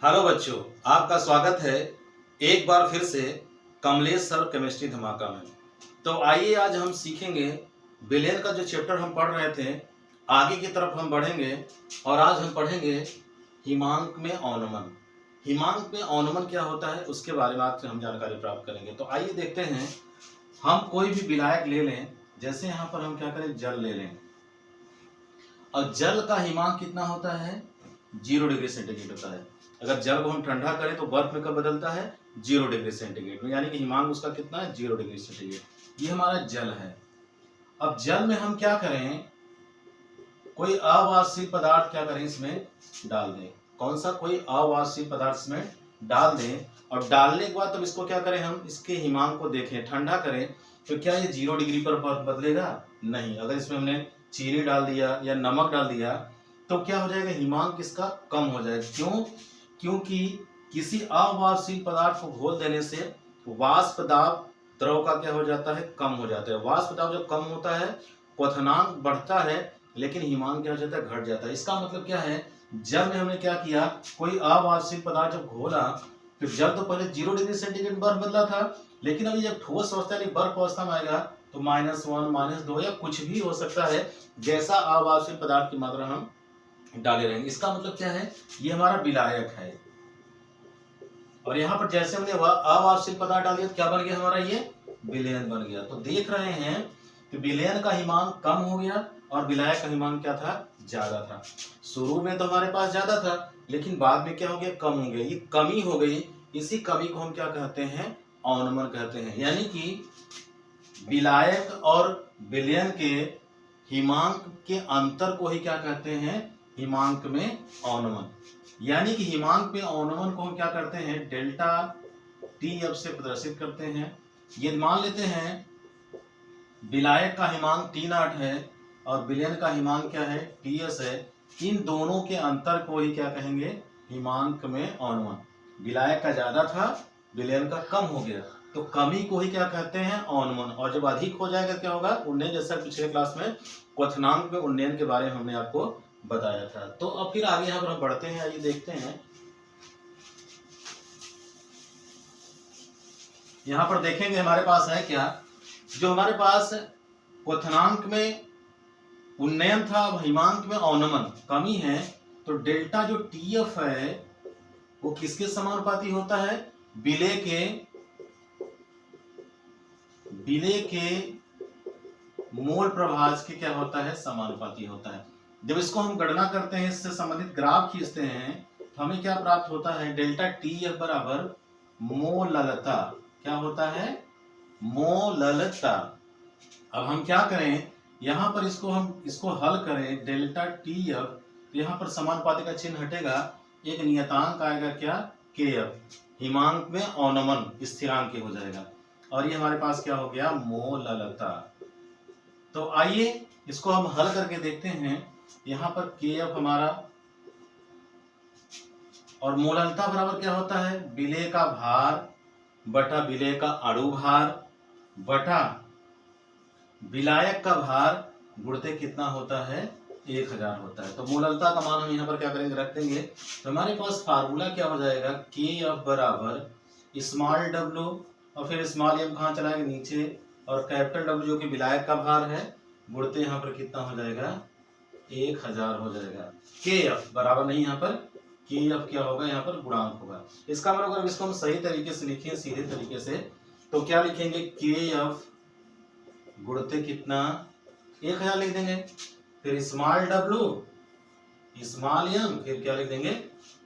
Hello बच्चों, आपका स्वागत है एक बार फिर से कमलेश सर केमिस्ट्री धमाका में। तो आइए आज हम सीखेंगे विलेन का जो चैप्टर हम पढ़ रहे थे, आगे की तरफ हम बढ़ेंगे और आज हम पढ़ेंगे हिमांक में अवनमन। हिमांक में अवनमन क्या होता है उसके बारे में आज हम जानकारी प्राप्त करेंगे। तो आइए देखते हैं, हम कोई भी विलायक ले लें, जैसे यहाँ पर हम क्या करें, जल ले लें और जल का हिमांक कितना होता है, 0 डिग्री सेंटीग्रेड होता है। अगर जल को हम ठंडा करें तो बर्फ में कब बदलता है, 0 डिग्री सेंटीग्रेड में, यानी कि हिमांक उसका कितना है, 0 डिग्री सेंटीग्रेड। ये हमारा जल है। अब जल में हम क्या करें, कोई अवाष्पशील पदार्थ क्या करें, इसमें डाल दें। कौन सा, कोई अवाष्पशील पदार्थ इसमें डाल दें और डालने के बाद तब इसको क्या करें, हम इसके हिमांक को देखें, ठंडा करें तो क्या ये 0 डिग्री पर बर्फ बदलेगा, नहीं। अगर इसमें हमने चीनी डाल दिया या नमक डाल दिया तो क्या हो जाएगा, हिमांक इसका कम हो जाएगा। क्यों? क्योंकि किसी अवाष्पशील पदार्थ को घोल देने से वाष्प दाब द्रव का क्या हो जाता है, कम हो जाता है। वाष्प दाब जब कम होता है क्वथनांक बढ़ता है, लेकिन हिमांक क्या हो जाता है, घट जाता है। इसका मतलब क्या है, जल में हमने क्या किया, कोई अवाष्पशील पदार्थ जब घोला तो जल तो पहले 0 डिग्री सेंटीग्रेड बर्फ बदला था, लेकिन अभी जब ठोस अवस्था यानी बर्फ अवस्था में आएगा तो -1 -2 या कुछ भी हो सकता है, जैसा अवाष्पशील पदार्थ की मात्रा हम डाले रहेंगे। इसका मतलब क्या है, ये हमारा विलायक है। और यहाँ पर जैसे हमने अवाष्पशील पदार्थ डाल दिया तो क्या बन गया हमारा, ये विलयन बन गया। तो देख रहे हैं कि विलयन का हिमांक कम हो गया और विलायक का हिमांक क्या था, ज्यादा था। शुरू में तो हमारे पास ज्यादा था, लेकिन बाद में क्या हो गया, कम हो गया। ये कमी हो गई, इसी कमी को हम क्या कहते हैं, अवनमन कहते हैं। यानी कि विलायक और विलयन के हिमांक के अंतर को ही क्या कहते हैं, हिमांक में अवनमन। यानी कि हिमांक में अवनमन को हम क्या करते हैं, डेल्टा TF से प्रदर्शित करते हैं। ये मान लेते हैं विलायक का हिमांक T0 है और विलयन का हिमांक क्या है, TS है। इन दोनों के अंतर को ही क्या कहेंगे, हिमांक में अवनमन। विलायक का ज्यादा था, विलयन का कम हो गया, तो कमी को ही क्या कहते हैं, अवनमन। और जब अधिक हो जाएगा क्या होगा, उन्नयन। जैसा पिछले क्लास में क्वथनांक में उन्नयन के बारे में हमने आपको बताया था। तो अब फिर आगे यहाँ पर हम बढ़ते हैं, आइए देखते हैं। यहाँ पर देखेंगे हमारे पास है क्या, जो हमारे पास क्वथनांक में उन्नयन था, अब हिमांक में अवनमन कमी है। तो डेल्टा जो TF है वो किसके समानुपाती होता है, विलेय के मोल प्रभाज के क्या होता है, समानुपाती होता है। जब इसको हम गणना करते हैं, इससे संबंधित ग्राफ खींचते हैं, तो हमें क्या प्राप्त होता है, डेल्टा TF बराबर मोललता। क्या होता है, मोललता। अब हम क्या करें, यहाँ पर इसको हल करें, डेल्टा TF, तो यहाँ पर समानुपाती का चिन्ह हटेगा, एक नियतांक आएगा क्या, KF, हिमांक में अवनमन स्थिरांक हो जाएगा, और ये हमारे पास क्या हो गया, मोललता। तो आइए इसको हम हल करके देखते हैं। यहाँ पर KF हमारा और मोललता बराबर क्या होता है, विलेय का भार बटा विलेय का अणु भार बटा विलायक का भार गुणित कितना होता है, 1000 होता है। तो मोललता का मान हम यहाँ पर क्या करेंगे, रख देंगे। तो हमारे पास फार्मूला क्या हो जाएगा, KF बराबर स्मॉल w और फिर स्मॉल m कहाँ चलाएंगे, नीचे, और कैपिटल W जो कि विलायक का भार है, गुणित यहाँ पर कितना हो जाएगा, 1000 हो जाएगा। KF बराबर नहीं, यहाँ पर KF क्या होगा, यहाँ पर गुणांक होगा। इसका मतलब अगर इसको हम सही तरीके से लिखें, सीधे तरीके से, तो क्या लिखेंगे, KF गुणित कितना, 1000 लिख देंगे, फिर स्मॉल w स्मॉल m, फिर क्या लिख देंगे,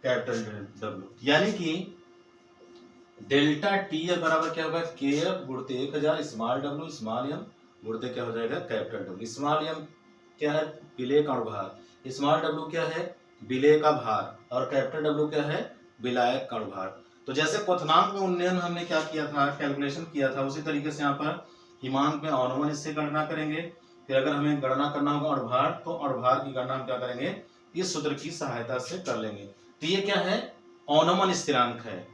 कैपिटल W। यानी कि डेल्टा TF बराबर क्या होगा, KF गुणित 1000 स्मॉल w स्मॉल m गुणित क्या हो जाएगा, कैपिटल W। स्मॉल m क्या है, विलेय का भार, स्मॉल w क्या है, विलेय का भार, और कैपिटल W क्या है, विलायक का भार। तो जैसे क्वथनांक में उन्नयन हमने क्या किया था, कैलकुलेशन किया था, उसी तरीके से यहाँ पर हिमांक में अवनमन इससे गणना करेंगे। फिर अगर हमें गणना करना होगा अणुभार, तो अणुभार की गणना हम क्या करेंगे, इस सूत्र की सहायता से कर लेंगे। तो ये क्या है, अवनमन स्थिरांक है।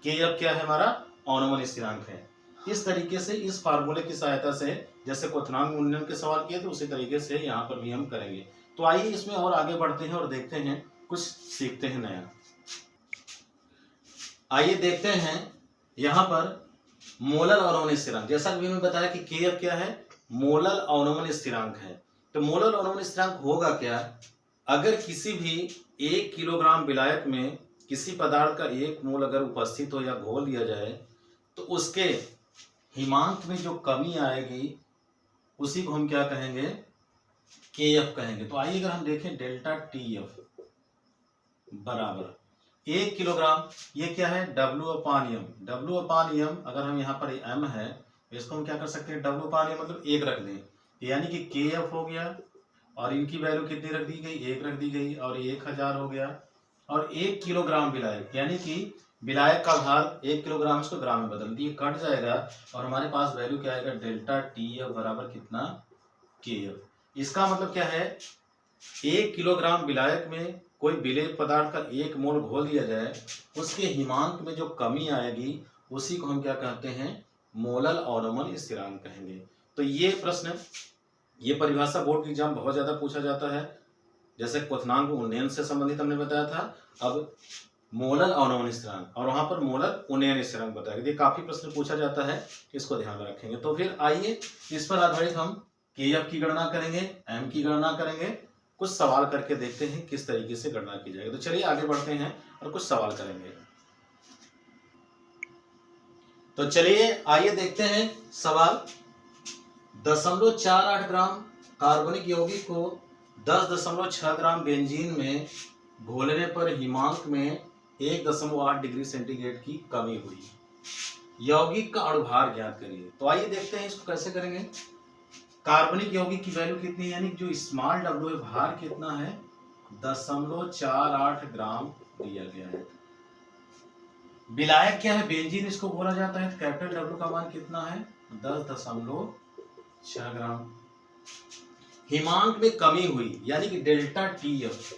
KF क्या है, हमारा अवनमन स्थिरांक है। इस तरीके से इस फार्मूले की सहायता से, जैसे क्वथनांक उन्नयन के सवाल किए थे, उसी तरीके से यहाँ पर भी हम करेंगे। तो आइए इसमें और आगे बढ़ते हैं और देखते हैं, कुछ सीखते हैं नया। आइए देखते हैं यहाँ पर मोलर अवनमन स्थिरांक। जैसा कि मैंने बताया कि Kf क्या है, मोलर अवनमन स्थिरांक है। तो मोलर अवनमन स्थिरांक होगा क्या, अगर किसी भी 1 किलोग्राम विलायक में किसी पदार्थ का 1 मोल अगर उपस्थित हो या घोल दिया जाए तो उसके हिमांक में जो कमी आएगी उसी को हम क्या कहेंगे, Kf कहेंगे। तो आइए अगर हम देखें डेल्टा TF बराबर 1 किलोग्राम, ये क्या है W/M। W/M अगर हम यहाँ पर M है तो इसको हम क्या कर सकते हैं, W/M मतलब 1 रख दें, यानी कि Kf हो गया और इनकी वैल्यू कितनी रख दी गई, 1 रख दी गई और 1000 हो गया। और 1 किलोग्राम विलायक यानी कि विलायक का भार 1 किलोग्राम, इसको ग्राम में बदल दिए, कट जाएगा और हमारे पास वैल्यू क्या आएगा, डेल्टा TF बराबर कितना, Kf। इसका मतलब क्या है, 1 किलोग्राम विलायक में कोई विलेय पदार्थ का 1 मोल घोल दिया जाए, उसके हिमांक में जो कमी आएगी उसी को हम क्या कहते हैं, मोलर अवनमन स्थिरांक कहेंगे। तो ये प्रश्न, ये परिभाषा बोर्ड एग्जाम बहुत ज्यादा पूछा जाता है। जैसे क्वथनांक उन्नयन से संबंधित हमने बताया था, अब मोलर अवनमन स्थिरांक और वहां पर मोलर उन्नयन स्थिरांक बताया। ये काफी प्रश्न पूछा जाता है, इसको ध्यान में रखेंगे। तो फिर आइए इस पर आधारित हम Kf की गणना करेंगे, M की गणना करेंगे, कुछ सवाल करके देखते हैं किस तरीके से गणना की जाएगी। तो चलिए आगे बढ़ते हैं और कुछ सवाल करेंगे। तो चलिए आइए देखते हैं सवाल। 0.48 ग्राम कार्बनिक यौगिक को 10.6 ग्राम बेंजीन में घोलने पर हिमांक में 1.8 डिग्री सेंटीग्रेड की कमी हुई। यौगिक का अणुभार ज्ञात करिए। तो आइए देखते हैं इसको कैसे करेंगे। कार्बनिक यौगिक की वैल्यू कितनी है, यानी जो स्मॉल W है, भार कितना है, 0.48 ग्राम दिया गया है। विलायक क्या है, बेंजीन इसको बोला जाता है। कैपिटल W का मान कितना है, 10.6 ग्राम। हिमांक में कमी हुई यानी कि डेल्टा TF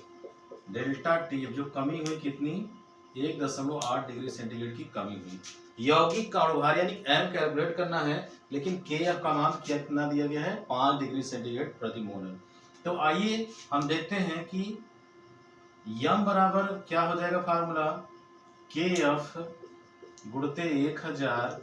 जो कमी हुई कितनी, 1.8 डिग्री सेंटीग्रेड की कमी हुई। यौगिक का अणुभार यानी M कैलकुलेट करना है, लेकिन Kf का मान कितना दिया गया है, 5 डिग्री सेंटीग्रेड प्रति मोल। तो आइए हम देखते हैं कि M बराबर क्या हो जाएगा, formula Kf गुणते 1000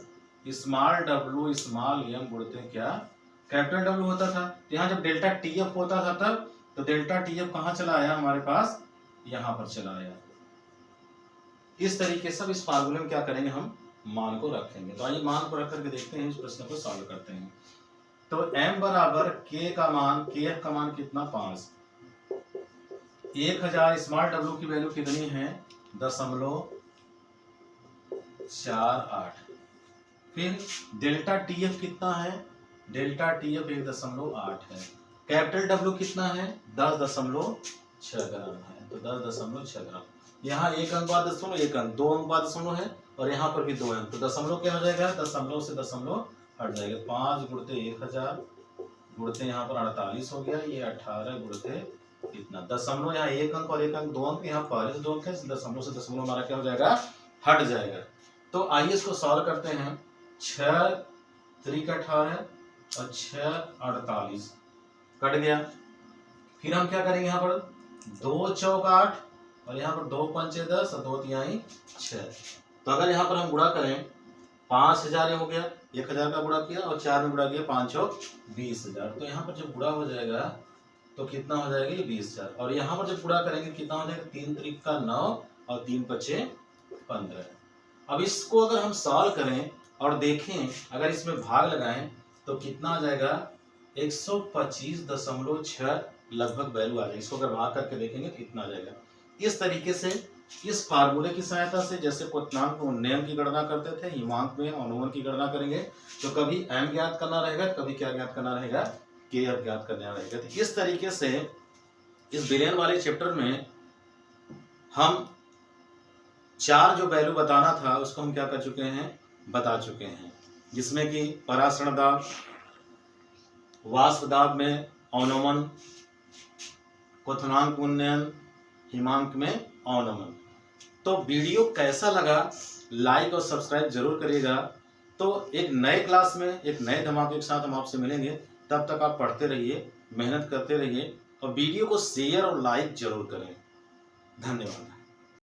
small W small M गुणते क्या, कैपिटल W होता था। यहाँ जब डेल्टा TF होता था तब तो डेल्टा TF कहाँ चला आया, हमारे पास यहाँ पर चला आया। इस तरीके से इस फार्मूले में क्या करेंगे, हम मान को रखेंगे। तो आइए मान को रख करके देखते हैं, इस प्रश्न को सॉल्व करते हैं। तो M बराबर Kf का मान कितना, 5। 1000 स्मॉल W की वैल्यू कितनी है, 0.48। फिर डेल्टा TF कितना है, डेल्टा TF 1.8 है। कैपिटल W कितना है, 10.6 ग्राम है। तो 10.6 ग्राम, यहाँ 1 अंक बाद दशमलव, 1 अंक, 2 अंक बाद दशमलव है और यहाँ पर भी 2 अंक। तो दशमलव क्या हो जाएगा, दशमलव से दशमलव हट जाएगा। 5 गुणते 1000 गुणते यहाँ पर 48 हो गया, ये 18 गुणते इतना। दशमलव यहाँ 1 अंक और 1 अंक, 2 अंक, यहाँ पहले से 2 अंक है, दशमलव से दशमलव हमारा क्या हो जाएगा, हट जाएगा। तो आइए इसको सॉल्व करते हैं। 6 3 का 18 और 6 48 कट गया। फिर हम क्या करेंगे, यहाँ पर 2 चौक 8 और यहाँ पर 2 पंचे 10 और 2 तिहाई 6। तो अगर यहाँ पर हम गुणा करें, 5000 हो गया, 1000 का गुणा किया और 4 में गुणा किया, 5 चौक 20,000। तो यहाँ पर जब गुणा हो जाएगा तो कितना हो जाएगा, ये 20,000। और यहाँ पर जब गुणा करेंगे कितना हो जाएगा, 3 त्रिक का 9 और 3 पचे 15। अब इसको अगर हम सॉल्व करें और देखें, अगर इसमें भाग लगाएं तो कितना आ जाएगा, 125.6 लगभग वैल्यू आ जाएगी। इसको अगर भाग करके देखेंगे कितना आ जाएगा। इस तरीके से इस फार्मूले की सहायता से, जैसे क्वथनांक उन्नयन की गणना करते थे, हिमांक में अवनमन की गणना करेंगे। तो कभी M ज्ञात करना रहेगा, कभी क्या ज्ञात करना रहेगा, Kf ज्ञात करना रहेगा। तो इस तरीके से इस विलयन वाले चैप्टर में हम 4 जो वैल्यू बताना था उसको हम क्या कर चुके हैं, बता चुके हैं। जिसमें कि परासरण दाब, वाष्प दाब में अवनमन, क्वथनांक उन्नयन, हिमांक में अवनमन। तो वीडियो कैसा लगा, लाइक और सब्सक्राइब जरूर करिएगा। तो एक नए क्लास में एक नए धमाके के साथ हम आपसे मिलेंगे। तब तक आप पढ़ते रहिए, मेहनत करते रहिए और वीडियो को शेयर और लाइक जरूर करें। धन्यवाद।